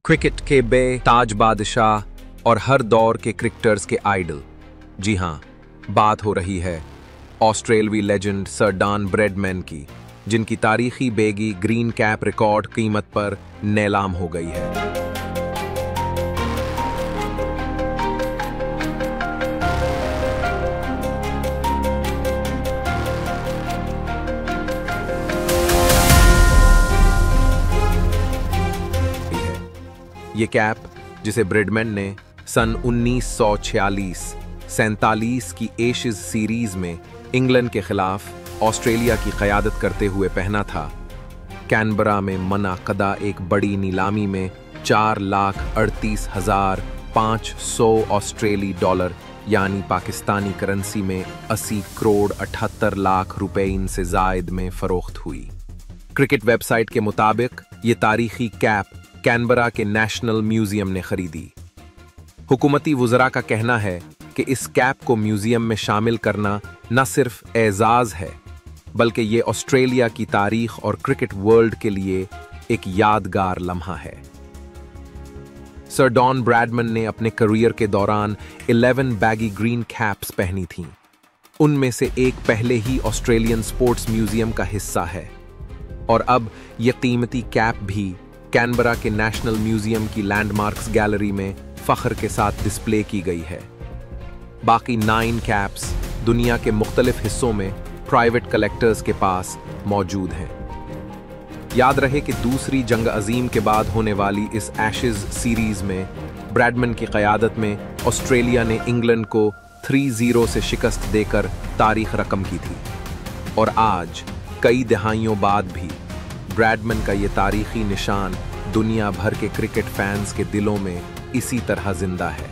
Cricket के ताज बादशाह और हर दौर के क्रिकेटर्स के आइडल। जी हाँ, बात हो रही है ऑस्ट्रेलवी लेजेंड सर डॉन ब्रैडमैन की, जिनकी तारीखी बेगी ग्रीन कैप रिकॉर्ड कीमत पर नीलाम हो गई है। ये कैप, जिसे ब्रैडमैन ने सन 1946-47 की एशेज सीरीज में इंग्लैंड के खिलाफ ऑस्ट्रेलिया की क़यादत करते हुए पहना था, कैनबरा में मुनअक़दा एक बड़ी नीलामी में $4,38,500 ऑस्ट्रेली डॉलर यानी पाकिस्तानी करेंसी में 80 करोड़ 78 लाख रुपए इनसे ज़ायद में फ़रोख्त हुई। क्रिकेट वेबसाइट के मुताबिक ये तारीखी कैप कैनबरा के नेशनल म्यूजियम ने खरीदी। हुकूमती वुज़रा का कहना है कि इस कैप को म्यूजियम में शामिल करना न सिर्फ एजाज़ है, बल्कि ये ऑस्ट्रेलिया की तारीख और क्रिकेट वर्ल्ड के लिए एक यादगार लम्हा है। सर डॉन ब्रैडमैन ने अपने करियर के दौरान 11 बैगी ग्रीन कैप्स पहनी थीं। उनमें से एक पहले ही ऑस्ट्रेलियन स्पोर्ट्स म्यूजियम का हिस्सा है और अब यह कीमती कैप भी कैनबरा के नेशनल म्यूजियम की लैंडमार्क्स गैलरी में फख्र के साथ डिस्प्ले की गई है। बाकी 9 कैप्स दुनिया के मुख्तलिफ हिस्सों में प्राइवेट कलेक्टर्स के पास मौजूद हैं। याद रहे कि दूसरी जंग अजीम के बाद होने वाली इस एशेज सीरीज में ब्रैडमैन की क़यादत में ऑस्ट्रेलिया ने इंग्लैंड को 3-0 से शिकस्त देकर तारीख रकम की थी और आज कई दहाइयों बाद भी ब्रैडमैन का ये तारीखी निशान दुनिया भर के क्रिकेट फैंस के दिलों में इसी तरह जिंदा है।